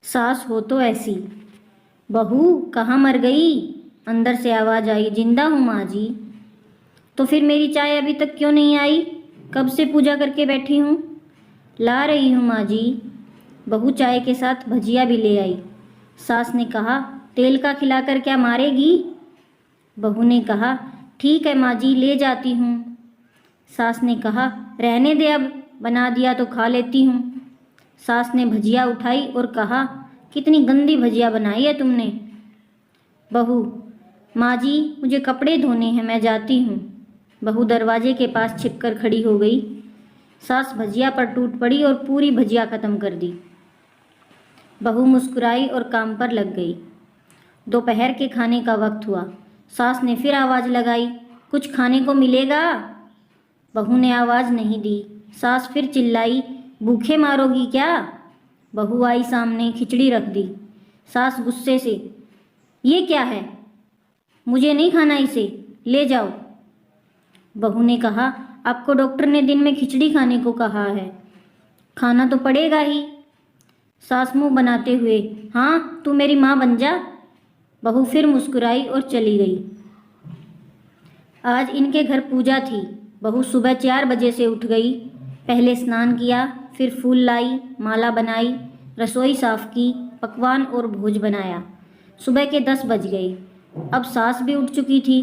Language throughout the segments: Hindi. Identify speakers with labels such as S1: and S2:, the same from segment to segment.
S1: सास हो तो ऐसी। बहू कहाँ मर गई? अंदर से आवाज़ आई, जिंदा हूँ माँ जी। तो फिर मेरी चाय अभी तक क्यों नहीं आई? कब से पूजा करके बैठी हूँ। ला रही हूँ माँ जी। बहू चाय के साथ भजिया भी ले आई। सास ने कहा, तेल का खिलाकर क्या मारेगी? बहू ने कहा, ठीक है माँ जी, ले जाती हूँ। सास ने कहा, रहने दे, अब बना दिया तो खा लेती हूँ। सास ने भजिया उठाई और कहा, कितनी गंदी भजिया बनाई है तुमने। बहू, माँ जी मुझे कपड़े धोने हैं, मैं जाती हूँ। बहू दरवाजे के पास छिपकर खड़ी हो गई। सास भजिया पर टूट पड़ी और पूरी भजिया खत्म कर दी। बहू मुस्कुराई और काम पर लग गई। दोपहर के खाने का वक्त हुआ। सास ने फिर आवाज़ लगाई, कुछ खाने को मिलेगा? बहू ने आवाज़ नहीं दी। सास फिर चिल्लाई, भूखे मारोगी क्या? बहू आई सामने, खिचड़ी रख दी। सास गुस्से से, ये क्या है? मुझे नहीं खाना इसे, ले जाओ। बहू ने कहा, आपको डॉक्टर ने दिन में खिचड़ी खाने को कहा है, खाना तो पड़ेगा ही। सास मुंह बनाते हुए, हाँ तू मेरी माँ बन जा। बहू फिर मुस्कुराई और चली गई। आज इनके घर पूजा थी। बहू सुबह 4 बजे से उठ गई। पहले स्नान किया, फिर फूल लाई, माला बनाई, रसोई साफ की, पकवान और भोज बनाया। सुबह के 10 बज गए। अब सास भी उठ चुकी थी।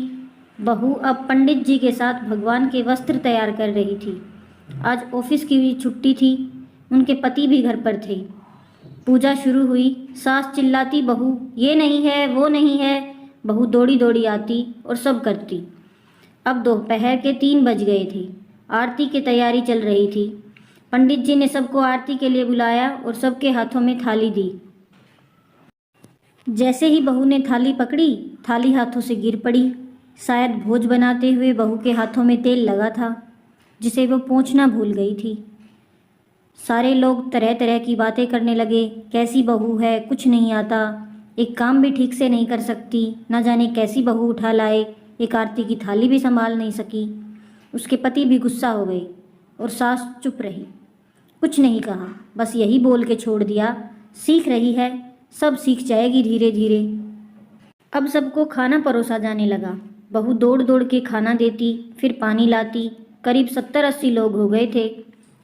S1: बहू अब पंडित जी के साथ भगवान के वस्त्र तैयार कर रही थी। आज ऑफिस की भी छुट्टी थी। उनके पति भी घर पर थे। पूजा शुरू हुई। सास चिल्लाती, बहू ये नहीं है, वो नहीं है। बहू दौड़ी दौड़ी आती और सब करती। अब दोपहर के 3 बज गए थे। आरती की तैयारी चल रही थी। पंडित जी ने सबको आरती के लिए बुलाया और सबके हाथों में थाली दी। जैसे ही बहू ने थाली पकड़ी, थाली हाथों से गिर पड़ी। शायद भोज बनाते हुए बहू के हाथों में तेल लगा था, जिसे वो पोंछना भूल गई थी। सारे लोग तरह तरह की बातें करने लगे। कैसी बहू है, कुछ नहीं आता, एक काम भी ठीक से नहीं कर सकती, ना जाने कैसी बहू उठा लाए, एक आरती की थाली भी संभाल नहीं सकी। उसके पति भी गुस्सा हो गए और सास चुप रही, कुछ नहीं कहा, बस यही बोल के छोड़ दिया, सीख रही है, सब सीख जाएगी धीरे धीरे। अब सबको खाना परोसा जाने लगा। बहू दौड़ दौड़ के खाना देती, फिर पानी लाती। करीब 70-80 लोग हो गए थे।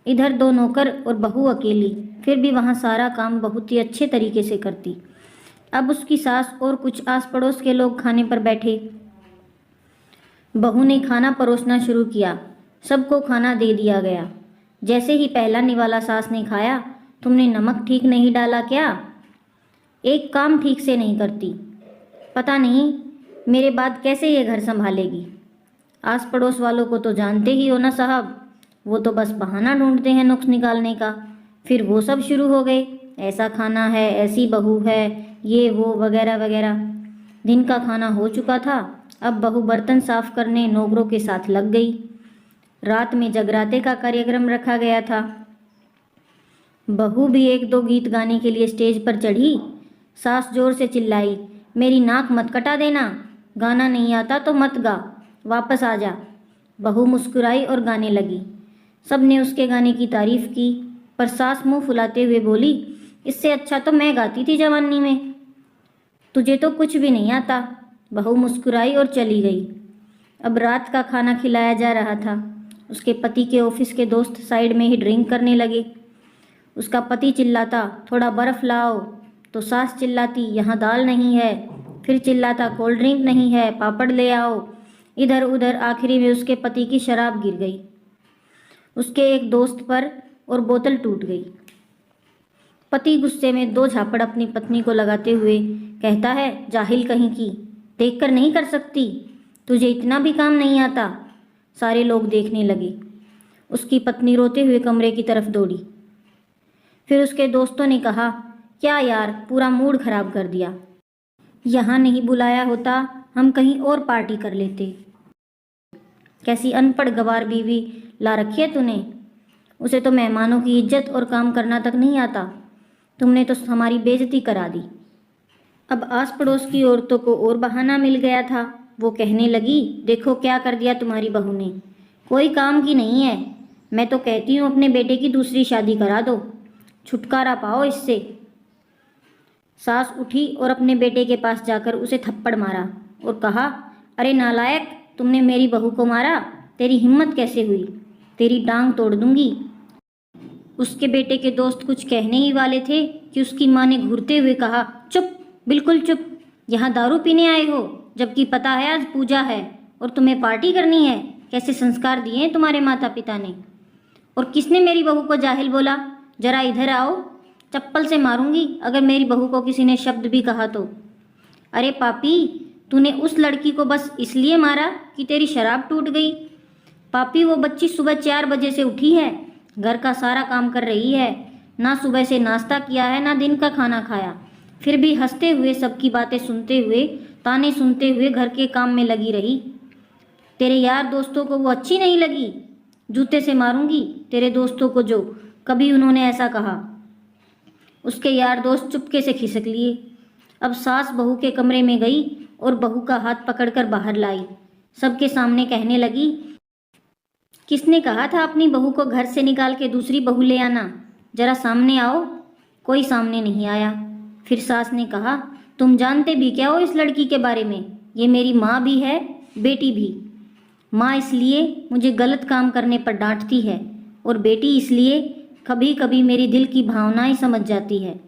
S1: इधर 2 नौकर और बहू अकेली, फिर भी वहाँ सारा काम बहुत ही अच्छे तरीके से करती। अब उसकी सास और कुछ आस पड़ोस के लोग खाने पर बैठे। बहू ने खाना परोसना शुरू किया। सबको खाना दे दिया गया। जैसे ही पहला निवाला सास ने खाया, तुमने नमक ठीक नहीं डाला क्या? एक काम ठीक से नहीं करती, पता नहीं मेरे बाद कैसे ये घर संभालेगी। आस पड़ोस वालों को तो जानते ही हो ना साहब, वो तो बस बहाना ढूंढते हैं नुक्स निकालने का। फिर वो सब शुरू हो गए, ऐसा खाना है, ऐसी बहू है, ये वो वगैरह वगैरह। दिन का खाना हो चुका था। अब बहू बर्तन साफ करने नौकरों के साथ लग गई। रात में जगराते का कार्यक्रम रखा गया था। बहू भी 1-2 गीत गाने के लिए स्टेज पर चढ़ी। सास जोर से चिल्लाई, मेरी नाक मत कटा देना, गाना नहीं आता तो मत गा, वापस आ जा। बहू मुस्कुराई और गाने लगी। सब ने उसके गाने की तारीफ की, पर सास मुंह फुलाते हुए बोली, इससे अच्छा तो मैं गाती थी जवानी में, तुझे तो कुछ भी नहीं आता। बहू मुस्कुराई और चली गई। अब रात का खाना खिलाया जा रहा था। उसके पति के ऑफिस के दोस्त साइड में ही ड्रिंक करने लगे। उसका पति चिल्लाता, थोड़ा बर्फ़ लाओ, तो सास चिल्लाती, यहाँ दाल नहीं है। फिर चिल्लाता, कोल्ड ड्रिंक नहीं है, पापड़ ले आओ। इधर उधर, आखिरी में उसके पति की शराब गिर गई उसके एक दोस्त पर और बोतल टूट गई। पति गुस्से में 2 झापड़ अपनी पत्नी को लगाते हुए कहता है, जाहिल कहीं की, देखकर नहीं कर सकती, तुझे इतना भी काम नहीं आता। सारे लोग देखने लगे। उसकी पत्नी रोते हुए कमरे की तरफ दौड़ी। फिर उसके दोस्तों ने कहा, क्या यार, पूरा मूड खराब कर दिया, यहाँ नहीं बुलाया होता, हम कहीं और पार्टी कर लेते। कैसी अनपढ़ गवार बीवी ला रखी है तूने, उसे तो मेहमानों की इज्जत और काम करना तक नहीं आता, तुमने तो हमारी बेइज्जती करा दी। अब आस पड़ोस की औरतों को और बहाना मिल गया था। वो कहने लगी, देखो क्या कर दिया तुम्हारी बहू ने, कोई काम की नहीं है, मैं तो कहती हूँ अपने बेटे की दूसरी शादी करा दो, छुटकारा पाओ इससे। सास उठी और अपने बेटे के पास जाकर उसे थप्पड़ मारा और कहा, अरे नालायक, तुमने मेरी बहू को मारा, तेरी हिम्मत कैसे हुई, तेरी टांग तोड़ दूंगी। उसके बेटे के दोस्त कुछ कहने ही वाले थे कि उसकी माँ ने घूरते हुए कहा, चुप, बिल्कुल चुप, यहाँ दारू पीने आए हो, जबकि पता है आज पूजा है और तुम्हें पार्टी करनी है। कैसे संस्कार दिए हैं तुम्हारे माता पिता ने। और किसने मेरी बहू को जाहिल बोला, जरा इधर आओ, चप्पल से मारूंगी अगर मेरी बहू को किसी ने शब्द भी कहा तो। अरे पापी, तूने उस लड़की को बस इसलिए मारा कि तेरी शराब टूट गई। पापी, वो बच्ची सुबह 4 बजे से उठी है, घर का सारा काम कर रही है, ना सुबह से नाश्ता किया है ना दिन का खाना खाया, फिर भी हंसते हुए सबकी बातें सुनते हुए ताने सुनते हुए घर के काम में लगी रही। तेरे यार दोस्तों को वो अच्छी नहीं लगी, जूते से मारूंगी तेरे दोस्तों को जो कभी उन्होंने ऐसा कहा। उसके यार दोस्त चुपके से खिसक लिए। अब सास बहू के कमरे में गई और बहू का हाथ पकड़कर बाहर लाई। सबके सामने कहने लगी, किसने कहा था अपनी बहू को घर से निकाल के दूसरी बहू ले आना, जरा सामने आओ। कोई सामने नहीं आया। फिर सास ने कहा, तुम जानते भी क्या हो इस लड़की के बारे में, ये मेरी माँ भी है, बेटी भी। माँ इसलिए मुझे गलत काम करने पर डांटती है और बेटी इसलिए कभी कभी मेरी दिल की भावनाएं समझ जाती है।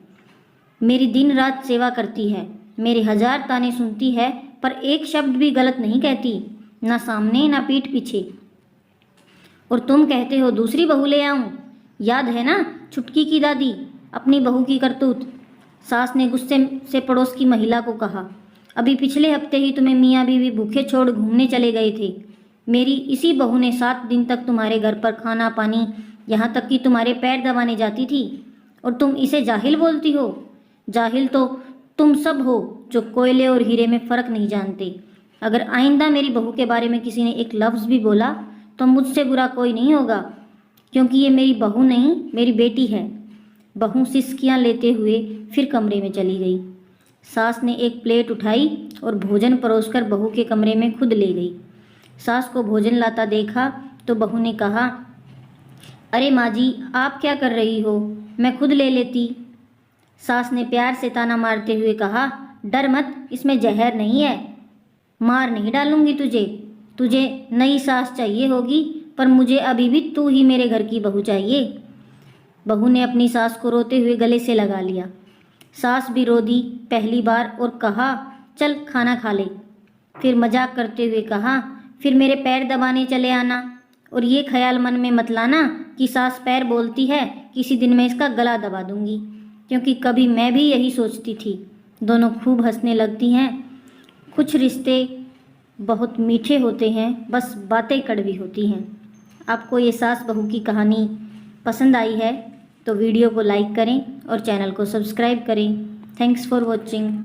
S1: मेरी दिन रात सेवा करती है, मेरे 1000 ताने सुनती है, पर एक शब्द भी गलत नहीं कहती, ना सामने ना पीठ पीछे। और तुम कहते हो दूसरी बहू ले आऊं, याद है ना छुटकी की दादी, अपनी बहू की करतूत। सास ने गुस्से से पड़ोस की महिला को कहा, अभी पिछले हफ्ते ही तुम्हें मियाँ बीवी भूखे छोड़ घूमने चले गए थे। मेरी इसी बहू ने 7 दिन तक तुम्हारे घर पर खाना पानी, यहाँ तक कि तुम्हारे पैर दबाने जाती थी, और तुम इसे जाहिल बोलती हो। जाहिल तो तुम सब हो जो कोयले और हीरे में फ़र्क नहीं जानते। अगर आइंदा मेरी बहू के बारे में किसी ने एक लफ्ज़ भी बोला तो मुझसे बुरा कोई नहीं होगा, क्योंकि ये मेरी बहू नहीं, मेरी बेटी है। बहू सिसकियाँ लेते हुए फिर कमरे में चली गई। सास ने एक प्लेट उठाई और भोजन परोसकर बहू के कमरे में खुद ले गई। सास को भोजन लाता देखा तो बहू ने कहा, अरे माँ जी, आप क्या कर रही हो, मैं खुद ले लेती। सास ने प्यार से ताना मारते हुए कहा, डर मत, इसमें जहर नहीं है, मार नहीं डालूंगी तुझे। तुझे नई सास चाहिए होगी, पर मुझे अभी भी तू ही मेरे घर की बहू चाहिए। बहू ने अपनी सास को रोते हुए गले से लगा लिया। सास भी रो दी पहली बार और कहा, चल खाना खा ले। फिर मजाक करते हुए कहा, फिर मेरे पैर दबाने चले आना, और ये ख्याल मन में मत लाना कि सास पैर बोलती है, किसी दिन मैं इसका गला दबा दूंगी, क्योंकि कभी मैं भी यही सोचती थी। दोनों खूब हंसने लगती हैं। कुछ रिश्ते बहुत मीठे होते हैं, बस बातें कड़वी होती हैं। आपको ये सास बहू की कहानी पसंद आई है तो वीडियो को लाइक करें और चैनल को सब्सक्राइब करें। Thanks for watching.